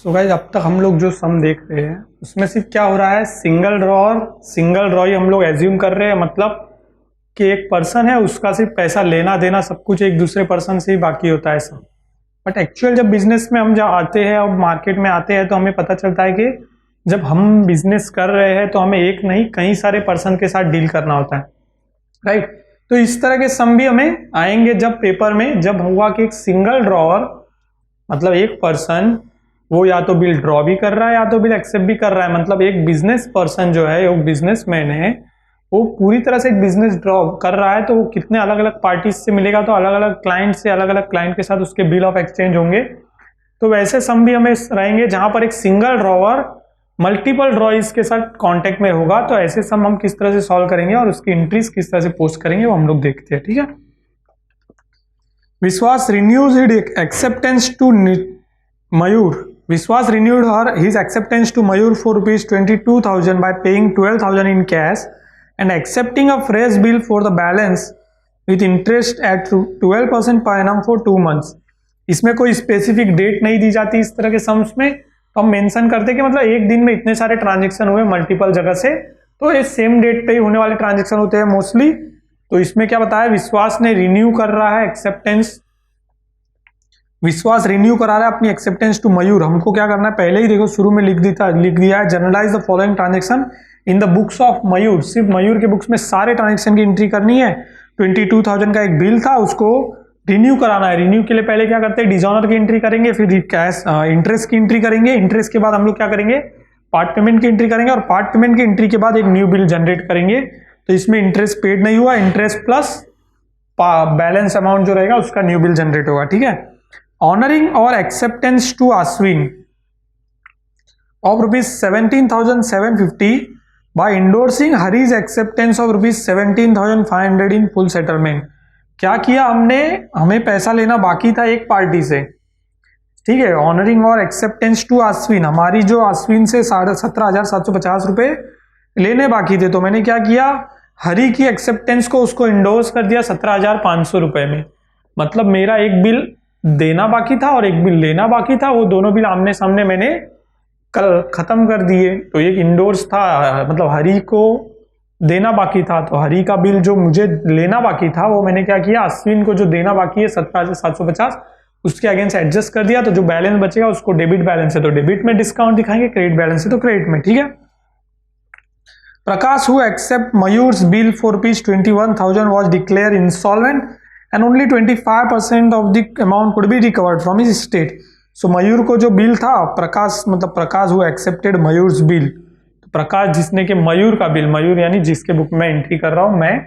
So guys अब तक हम लोग जो सम देख रहे हैं उसमें सिर्फ क्या हो रहा है, सिंगल ड्रॉ और सिंगल ड्रॉ ही हम लोग एज्यूम कर रहे हैं। मतलब कि एक पर्सन है, उसका सिर्फ पैसा लेना देना सब कुछ एक दूसरे पर्सन से ही बाकी होता है सब। बट एक्चुअल जब बिजनेस में हम जब आते हैं और मार्केट में आते हैं तो हमें पता चलता है कि जब हम बिजनेस कर रहे हैं तो हमें एक नहीं कई सारे पर्सन के साथ डील करना होता है, राइट। तो इस तरह के सम भी हमें आएंगे जब पेपर में, जब हुआ कि एक सिंगल ड्रॉअर मतलब एक पर्सन वो या तो बिल ड्रॉ भी कर रहा है या तो बिल एक्सेप्ट भी कर रहा है। मतलब एक बिजनेस पर्सन जो है, एक बिजनेसमैन है, वो पूरी तरह से एक बिजनेस ड्रॉ कर रहा है। तो वो कितने अलग अलग पार्टीज से मिलेगा, तो अलग अलग क्लाइंट से अलग अलग क्लाइंट के साथ उसके बिल ऑफ एक्सचेंज होंगे। तो वैसे सम भी हमें रहेंगे जहां पर एक सिंगल ड्रॉवर मल्टीपल ड्रॉइज के साथ कांटेक्ट में होगा। तो ऐसे सम हम किस तरह से सॉल्व करेंगे और उसकी एंट्रीज किस तरह से पोस्ट करेंगे वो हम लोग देखते हैं, ठीक है। Vishwas renews acceptance to Mayur. Vishwas renewed his acceptance to Mayur for rupees 22,000 by paying 12,000 in cash and accepting a fresh bill for the balance with interest at 12% per annum for 2 months. इसमें कोई स्पेसिफिक डेट नहीं दी जाती इस तरह के sums में। तो हम मेंशन करते कि मतलब एक दिन में इतने सारे ट्रांजेक्शन हुए मल्टीपल जगह से, तो ये सेम डेट पे ही होने वाले ट्रांजेक्शन होते हैं मोस्टली। तो इसमें क्या बताया, विश्वास ने रिन्यू कर रहा है एक्सेप्टेंस, विश्वास रिन्यू करा रहा है अपनी एक्सेप्टेंस टू मयूर। हमको क्या करना है, पहले ही देखो शुरू में लिख दिया है, journalise the following transaction in the books of Mayur. सिर्फ मयूर के बुक्स में सारे ट्रांजेक्शन की एंट्री करनी है। 22,000 का एक बिल था, उसको रिन्यू कराना है। रिन्यू के लिए पहले क्या करते हैं, डिजॉनर की एंट्री करेंगे, फिर कैश इंटरेस्ट की एंट्री करेंगे। इंटरेस्ट के बाद हम लोग क्या करेंगे, पार्ट पेमेंट की एंट्री करेंगे, और पार्ट पेमेंट की एंट्री के बाद एक न्यू बिल जनरेट करेंगे। तो इसमें इंटरेस्ट पेड नहीं हुआ, इंटरेस्ट प्लस बैलेंस अमाउंट जो रहेगा उसका न्यू बिल जनरेट होगा, ठीक है। Honoring or acceptance to Ashwin of rupees 17,750 by endorsing Hari's acceptance of rupees 17,500 in full settlement. क्या किया हमने, हमें पैसा लेना बाकी था एक पार्टी से, ठीक है। ऑनरिंग और एक्सेप्टेंस टू अश्विन, हमारी जो अश्विन से 17,750 रुपए लेने बाकी थे, तो मैंने क्या किया, हरी की एक्सेप्टेंस को उसको इंडोर्स कर दिया 17,500 रुपए में। मतलब मेरा एक बिल देना बाकी था और एक बिल लेना बाकी था, वो दोनों बिल आमने सामने मैंने कल खत्म कर दिए। तो एक इंडोर्स था, मतलब हरी को देना बाकी था, तो हरी का बिल जो मुझे लेना बाकी था वो मैंने क्या किया, अश्विन को जो देना बाकी है 17,750 उसके अगेंस्ट एडजस्ट कर दिया। तो जो बैलेंस बचेगा उसको डेबिट बैलेंस है तो डेबिट में डिस्काउंट दिखाएंगे, क्रेडिट बैलेंस है तो क्रेडिट में, ठीक है। Prakash who accept Mayur's bill for rupees 21,000 was declare insolvent and only 25% of the amount could be recovered from his estate. So मयूर को जो बिल था, प्रकाश मतलब प्रकाश who accepted मयूर्स बिल, तो प्रकाश जिसने के मयूर का बिल, मयूर यानी जिसके बुक में एंट्री कर रहा हूं मैं,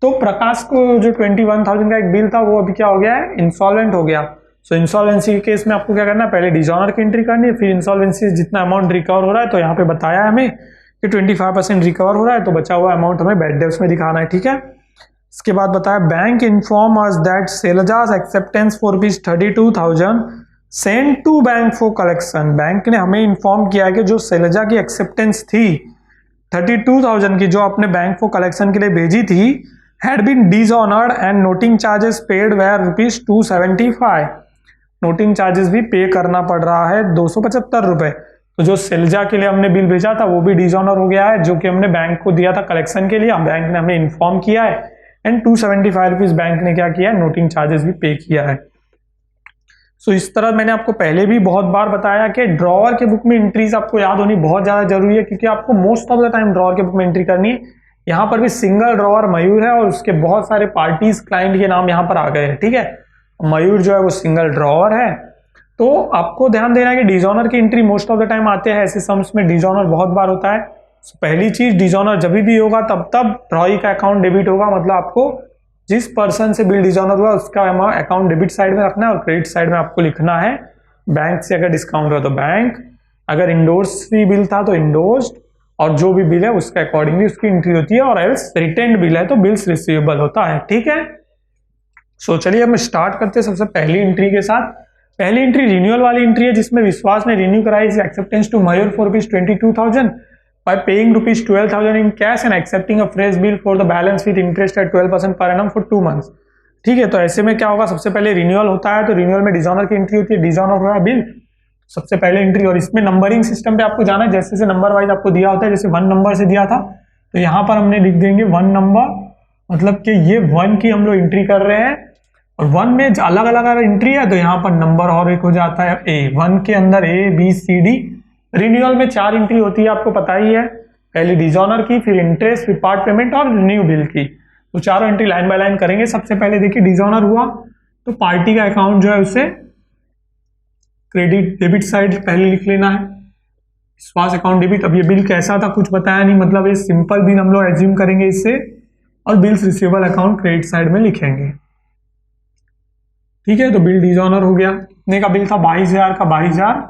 तो प्रकाश को जो 21,000 का एक बिल था वो अभी क्या हो गया है, इंसॉल्वेंट हो गया। सो इंसॉल्वेंसी के केस में आपको क्या करना है, पहले डिजॉनर की एंट्री करनी है, फिर इंसॉल्वेंसी जितना अमाउंट रिकवर हो रहा है, तो यहाँ पे बताया है हमें कि 25% रिकवर हो रहा है, तो बचा हुआ अमाउंट हमें बैड डेब्ट्स में दिखाना है, ठीक है। इसके बाद बताया, bank inform us that Shailaja's acceptance for rupees 32,000 send to bank for collection. Bank ने हमें इन्फॉर्म किया कि जो शैलजा की एक्सेप्टेंस थी 32,000 की, जो अपने बैंक फॉर कलेक्शन के लिए भेजी थी, had been dishonoured and noting charges paid were rupees 275। Noting charges भी पे करना पड़ रहा है 275 रुपए। तो जो शैलजा के लिए हमने बिल भेजा था वो भी डिसऑनर हो गया है, जो कि हमने बैंक को दिया था कलेक्शन के लिए, बैंक ने हमें इन्फॉर्म किया है, एंड 275 रुपीज बैंक ने क्या किया, नोटिंग चार्जेस भी पे किया है। सो इस तरह मैंने आपको पहले भी बहुत बार बताया कि ड्रॉअर के बुक में एंट्रीज आपको याद होनी बहुत ज्यादा जरूरी है, क्योंकि आपको most of the time drawer के बुक में एंट्री करनी है। यहाँ पर भी सिंगल ड्रॉअर मयूर है और उसके बहुत सारे पार्टीज क्लाइंट के नाम यहाँ पर आ गए हैं, ठीक है। मयूर जो है वो सिंगल ड्रॉअर है। तो आपको ध्यान देना है कि डिसऑनर की entry most of the time आते हैं ऐसे सम्स में, डिसऑनर बहुत बार होता है। पहली चीज, डिसऑनर जब भी होगा तब ड्रॉई का अकाउंट डेबिट होगा। मतलब आपको जिस पर्सन से बिल डिसऑनर हुआ उसका अकाउंट डेबिट साइड में रखना है और क्रेडिट साइड में आपको लिखना है बैंक से अगर डिस्काउंट हुआ तो बैंक, अगर इंडोर्स बिल था तो इंडोर्स्ड, और जो भी बिल है उसके अकॉर्डिंगली उसकी एंट्री होती है, और एल्स रिटेन्ड बिल है तो बिल्स रिसीवेबल होता है, ठीक है। सो चलिए हम स्टार्ट करते हैं सबसे पहली एंट्री के साथ। पहली एंट्री रिन्यूअल वाली एंट्री है, जिसमें विश्वास ने रिन्यू कराई acceptance to Mayur for rupees 22,000 by paying rupees 12,000 in cash and accepting a fresh bill for the balance with interest at 12% per annum for 2 months. ठीक है, तो ऐसे में क्या होगा, सबसे पहले रिन्यूअल होता है, तो रिन्यूअल में डिसऑनर की एंट्री होती है, डिसऑनर हो रहा है बिल, सबसे पहले एंट्री, और इसमें नंबरिंग सिस्टम पे आपको जाना है, जैसे जैसे नंबर वाइज आपको दिया होता है, जैसे 1 नंबर से दिया था तो यहाँ पर हमने लिख देंगे 1 नंबर, मतलब कि ये 1 की हम लोग एंट्री कर रहे हैं, और 1 में अलग अलग अगर एंट्री है तो यहाँ पर नंबर और एक हो जाता है ए, 1 के अंदर A B C D. Renewal में 4 एंट्री होती है, आपको पता ही है, पहले डिजॉनर की, फिर इंटरेस्ट, फिर पार्ट पेमेंट और न्यू बिल की। तो चारों एंट्री लाइन बाय लाइन करेंगे। सबसे पहले देखिए डिजॉनर हुआ तो पार्टी का अकाउंट जो है उसे क्रेडिट डेबिट साइड पहले लिख लेना है, विश्वास अकाउंट डेबिट। अब ये बिल कैसा था कुछ बताया नहीं, मतलब ये सिंपल बिल हम लोग एज्यूम करेंगे इससे, और bills receivable account credit side में लिखेंगे। ठीक है, तो बिल डिजॉनर हो गया। कितने का बिल था? 22,000 का 22,000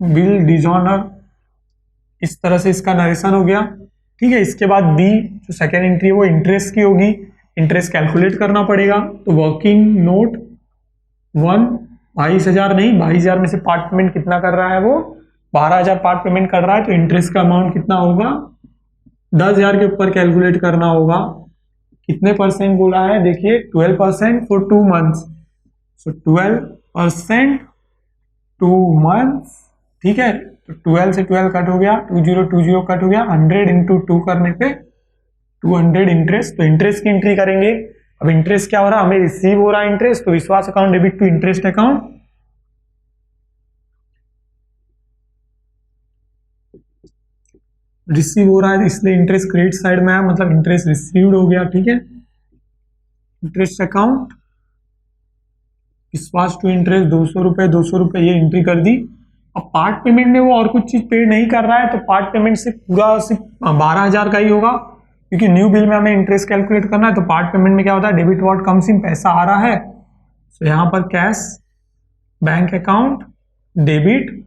बिल डिजॉनर। इस तरह से इसका नरेशन हो गया। ठीक है, इसके बाद बी जो सेकेंड एंट्री है वो इंटरेस्ट की होगी, इंटरेस्ट कैलकुलेट करना पड़ेगा। तो वर्किंग नोट 1, 22,000 नहीं, 22,000 में से पार्ट पेमेंट कितना कर रहा है वो 12,000 पार्ट पेमेंट कर रहा है, तो इंटरेस्ट का अमाउंट कितना होगा 10,000 के ऊपर कैलकुलेट करना होगा। कितने परसेंट बोला है? देखिए 12% फॉर 2 मंथ्स, सो 12% 2 मंथ्स। ठीक है, तो 12 से 12 कट हो गया, 2020 कट हो गया, 100 इंटू 2 करने पे 200 इंटरेस्ट। तो इंटरेस्ट की एंट्री करेंगे। अब इंटरेस्ट क्या हो रहा है? हमें रिसीव हो रहा है इंटरेस्ट, तो Vishwas account debit to interest account. Receive हो रहा है इसलिए इंटरेस्ट क्रेडिट साइड में आया, मतलब इंटरेस्ट रिसीव्ड हो गया। ठीक है, इंटरेस्ट अकाउंट विश्वास टू इंटरेस्ट 200 रुपए 200 रुपए ये एंट्री कर दी। अब पार्ट पेमेंट में वो और कुछ चीज पे नहीं कर रहा है, तो पार्ट पेमेंट से पूरा सिर्फ 12,000 का ही होगा, क्योंकि न्यू बिल में हमें इंटरेस्ट कैलकुलेट करना है। तो पार्ट पेमेंट में क्या होता है? डेबिट व्हाट कम्स इन, पैसा आ रहा है, तो यहां पर cash bank account debit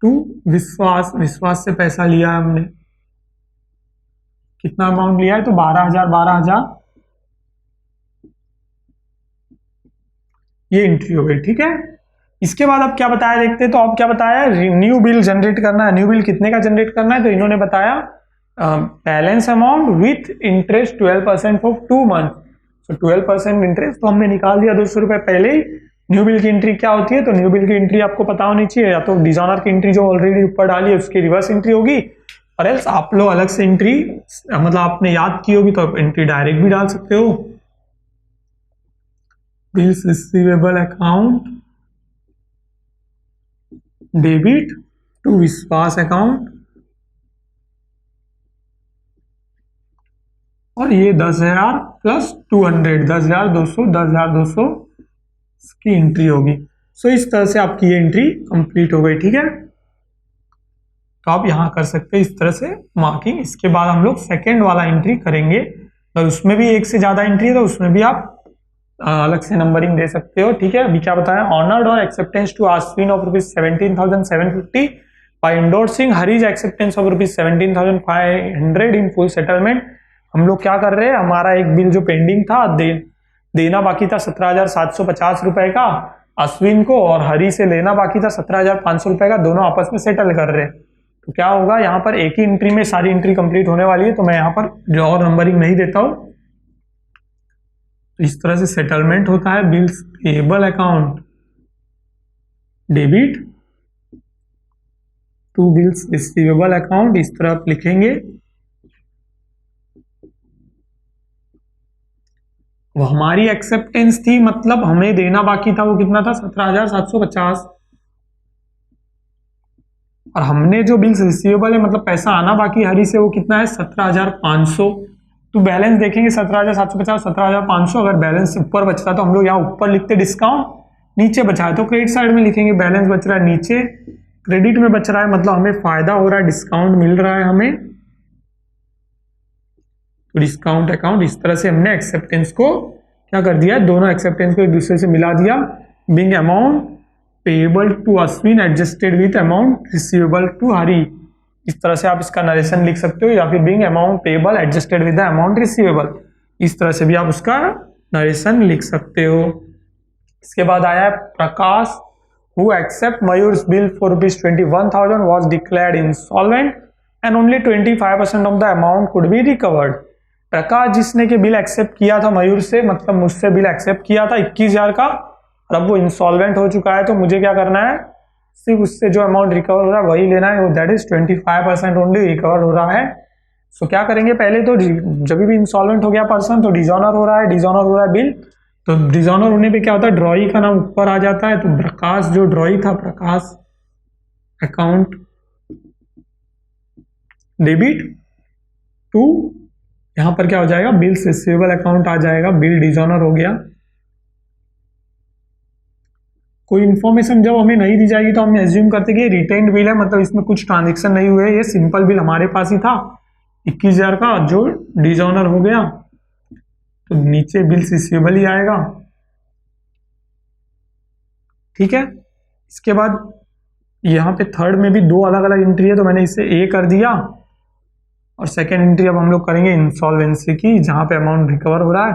to Vishwas. Vishwas से पैसा लिया है हमने, कितना अमाउंट लिया है? तो 12,000 12,000 ये एंट्री हो गई। ठीक है, इसके बाद अब क्या बताया देखते हैं। तो अब क्या बताया? न्यू बिल जनरेट करना है। न्यू बिल कितने का जनरेट करना है? तो इन्होंने बताया balance amount with interest 12% for 2 month. तो 12% इंटरेस्ट तो हमने निकाल दिया 200 रुपए पहले ही। न्यू बिल की एंट्री क्या होती है? तो न्यू बिल की एंट्री आपको पता होनी चाहिए, या तो डिजॉनर की एंट्री जो ऑलरेडी ऊपर डाली है उसकी रिवर्स एंट्री होगी, और एल्स आप लोग अलग से एंट्री, मतलब आपने याद की होगी तो आप एंट्री डायरेक्ट भी डाल सकते हो। Bills receivable account debit to Vishwas account, और ये 10,000 प्लस 200, 10,200 10,200 की एंट्री होगी। सो इस तरह से आपकी ये एंट्री कंप्लीट हो गई। ठीक है, तो आप यहां कर सकते हैं इस तरह से मार्किंग। इसके बाद हम लोग सेकेंड वाला एंट्री करेंगे, तो उसमें भी एक से ज्यादा एंट्री है, तो उसमें भी आप अलग से नंबरिंग दे सकते हो। ठीक है, अभी क्या बताया? ऑनर्ड और acceptance to Ashwin of ₹17,750 by endorsing Hari's acceptance of ₹17,500 in full settlement. हम लोग क्या कर रहे हैं? हमारा एक बिल जो पेंडिंग था, देना बाकी था 17,750 रुपए का अश्विन को, और हरी से लेना बाकी था 17,500 रुपए का, दोनों आपस में सेटल कर रहे हैं। तो क्या होगा? यहाँ पर एक ही एंट्री में सारी एंट्री कंप्लीट होने वाली है, तो मैं यहाँ पर जो और नंबरिंग नहीं देता हूं। तो इस तरह से सेटलमेंट होता है। Bills payable account debit to bills receivable account, इस तरह आप लिखेंगे। वो हमारी एक्सेप्टेंस थी, मतलब हमें देना बाकी था, वो कितना था? 17,750, और हमने जो बिल्स रिसीवेबल है, मतलब पैसा आना बाकी हरी से, वो कितना है? 17,500। तो बैलेंस देखेंगे 17,750 17,500। अगर बैलेंस ऊपर बच रहा तो हम लोग यहाँ ऊपर लिखते डिस्काउंट, नीचे बचा है तो क्रेडिट साइड में लिखेंगे बैलेंस बच रहा है नीचे, क्रेडिट में बच रहा है मतलब हमें फायदा हो रहा है, डिस्काउंट मिल रहा है हमें, तो डिस्काउंट अकाउंट। इस तरह से हमने एक्सेप्टेंस को क्या कर दिया? दोनों एक्सेप्टेंस को एक दूसरे से मिला दिया। Being amount payable to Ashwin adjusted with amount receivable to Hari, इस तरह से आप इसका नरेशन लिख सकते हो, या फिर Bing amount payable adjusted with the amount receivable, इस तरह से भी आप उसका नरेशन लिख सकते हो। इसके बाद आया प्रकाश, who accept Mayur's bill for ₹21,000 was declared insolvent and only 25% of the amount could be recovered. प्रकाश जिसने के बिल एक्सेप्ट किया था मयूर से, मतलब मुझसे बिल एक्सेप्ट किया था 21,000 का, और अब वो इंसॉल्वेंट हो चुका है, तो मुझे क्या करना है, सिर्फ उससे जो अमाउंट रिकवर हो रहा है वही लेना है, वो दैट इज 25% ओनली रिकवर हो रहा है। सो क्या करेंगे, पहले तो जब भी इंसॉल्वेंट हो गया पर्सन तो डिजॉनर हो रहा है बिल, तो डिजॉनर होने पे क्या होता है, ड्रॉई का नाम ऊपर आ जाता है। तो प्रकाश जो ड्रॉई था, प्रकाश अकाउंट डेबिट टू, यहां पर क्या हो जाएगा, बिल्स रिसीवेबल अकाउंट आ जाएगा, बिल डिजॉनर हो गया। कोई इन्फॉर्मेशन जब हमें नहीं दी जाएगी तो हम एज्यूम करते कि रिटेन्ड बिल है, मतलब इसमें कुछ ट्रांजेक्शन नहीं हुए, ये सिंपल बिल हमारे पास ही था 21,000 का जो डिजॉनर हो गया, तो नीचे बिल्स रिसीवेबल ही आएगा। ठीक है, इसके बाद यहाँ पे थर्ड में भी दो अलग अलग एंट्री है, तो मैंने इसे ए कर दिया, और सेकेंड एंट्री अब हम लोग करेंगे इंसॉल्वेंसी की, जहां पे अमाउंट रिकवर हो रहा है।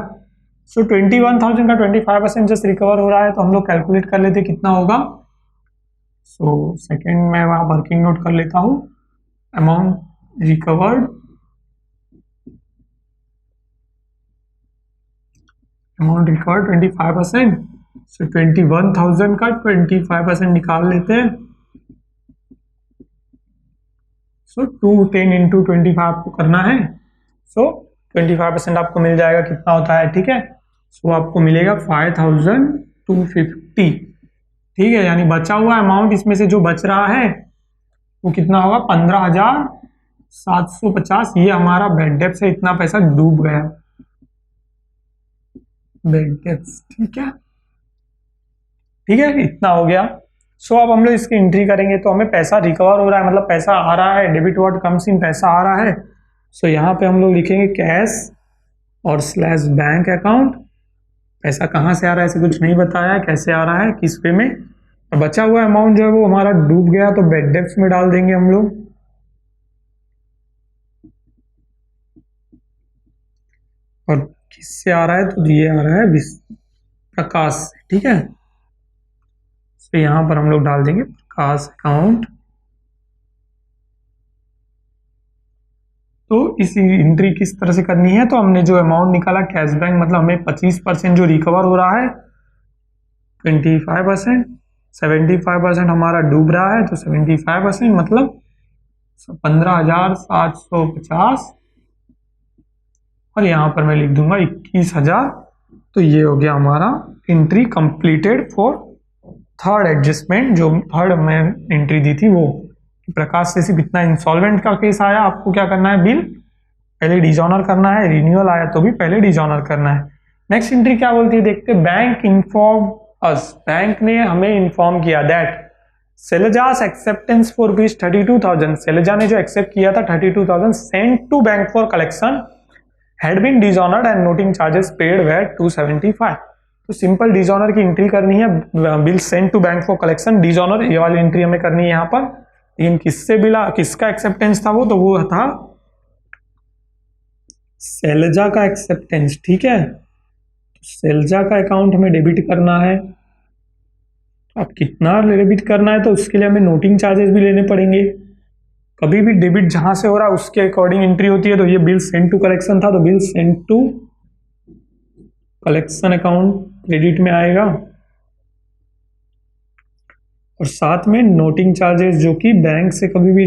सो 21,000 का 25% जस्ट रिकवर हो रहा है, तो हम लोग कैलकुलेट कर लेते कितना होगा। सो सेकेंड में वहां वर्किंग नोट कर लेता हूं, अमाउंट रिकवर्ड, अमाउंट रिकवर्ड 25%, सो 21,000 का 25% निकाल लेते हैं। सो 210 इंटू 25 आपको करना है, सो 25% आपको मिल जाएगा, कितना होता है, ठीक है। सो आपको मिलेगा 5,250, ठीक है, यानी बचा हुआ अमाउंट इसमें से जो बच रहा है वो कितना होगा, 15,750। ये हमारा बेड डेप्ट से इतना पैसा डूब गया, बेड डेप्ट, ठीक है, इतना हो गया। सो अब हम लोग इसकी एंट्री करेंगे, तो हमें पैसा रिकवर हो रहा है, मतलब पैसा आ रहा है, डेबिट वर्ड कम्स इन, पैसा आ रहा है। सो यहाँ पे हम लोग लिखेंगे कैश और स्लैश बैंक अकाउंट, पैसा कहाँ से आ रहा है ऐसे कुछ नहीं बताया है, कैसे आ रहा है, किस पे में, और बचा हुआ अमाउंट जो है वो हमारा डूब गया, तो बेड डेप्ट में डाल देंगे हम लोग। और किससे आ रहा है, तो ये आ रहा है प्रकाश से, ठीक है। तो यहां पर हम लोग डाल देंगे प्रकाश अकाउंट। तो इस एंट्री किस तरह से करनी है, तो हमने जो अमाउंट निकाला कैश बैंक, मतलब हमें 25% जो रिकवर हो रहा है, 25%, 75% हमारा डूब रहा है, तो 75% मतलब 15,750, और यहाँ पर मैं लिख दूंगा 21,000। तो ये हो गया हमारा entry completed for third adjustment, जो थर्ड में एंट्री दी थी वो। प्रकाश से सिर्फ इतना इंसॉल्वेंट का केस आया, आपको क्या करना है, बिल पहले डिजॉनर करना है, रिन्यूअल आया तो भी पहले डिजॉनर करना है। नेक्स्ट एंट्री क्या बोलती है देखते, बैंक इन्फॉर्म अस, बैंक ने हमें इन्फॉर्म किया that Shailaja's acceptance for rupees 32,000, Shailaja ने जो एक्सेप्ट किया था 32,000 sent to bank for collection had been dishonoured and noting charges paid were 275। तो सिंपल डिजॉनर की एंट्री करनी है, bill sent to bank for collection dishonour, ये वाली एंट्री हमें करनी है यहाँ पर। लेकिन किससे बिला, किसका एक्सेप्टेंस था वो, तो वो था सेलेजा का एक्सेप्टेंस, ठीक है। सेलेजा का अकाउंट हमें डेबिट करना है, अब कितना डेबिट करना है, तो उसके लिए हमें नोटिंग चार्जेस भी लेने पड़ेंगे। कभी भी डेबिट जहां से हो रहा है उसके अकॉर्डिंग एंट्री होती है, तो ये बिल सेंट टू कलेक्शन था, तो bill sent to collection account credit में आएगा, और साथ में नोटिंग चार्जेस जो कि बैंक से कभी भी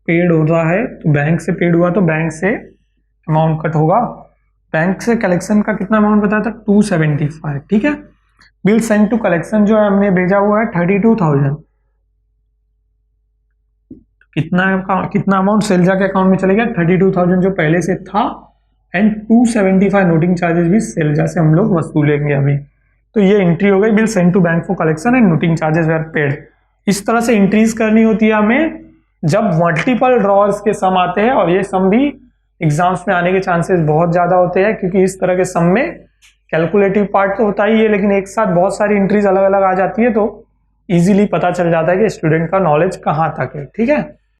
पेड हो रहा है, तो बैंक से पेड हुआ तो बैंक से अमाउंट कट होगा। बैंक से कलेक्शन का कितना अमाउंट बताया था, 275, ठीक है। बिल सेंट टू कलेक्शन जो है हमने भेजा हुआ है 32,000, कितना अमाउंट सेल्जा के अकाउंट में चलेगा, 32,000 जो पहले से था, एंड 275 नोटिंग चार्जेस भी सेल्जा से हम लोग वसूलेंगे अभी। तो ये एंट्री हो गई, bill sent to bank for collection and noting charges were paid. इस तरह से एंट्रीज करनी होती है हमें जब मल्टीपल ड्रॉर्स के सम आते हैं, और ये सम भी एग्जाम्स में आने के चांसेस बहुत ज्यादा होते हैं, क्योंकि इस तरह के सम में कैलकुलेटिव पार्ट तो होता ही है, लेकिन एक साथ बहुत सारी एंट्रीज अलग अलग आ जाती है, तो इजीली पता चल जाता है कि स्टूडेंट का नॉलेज कहाँ तक है, ठीक है।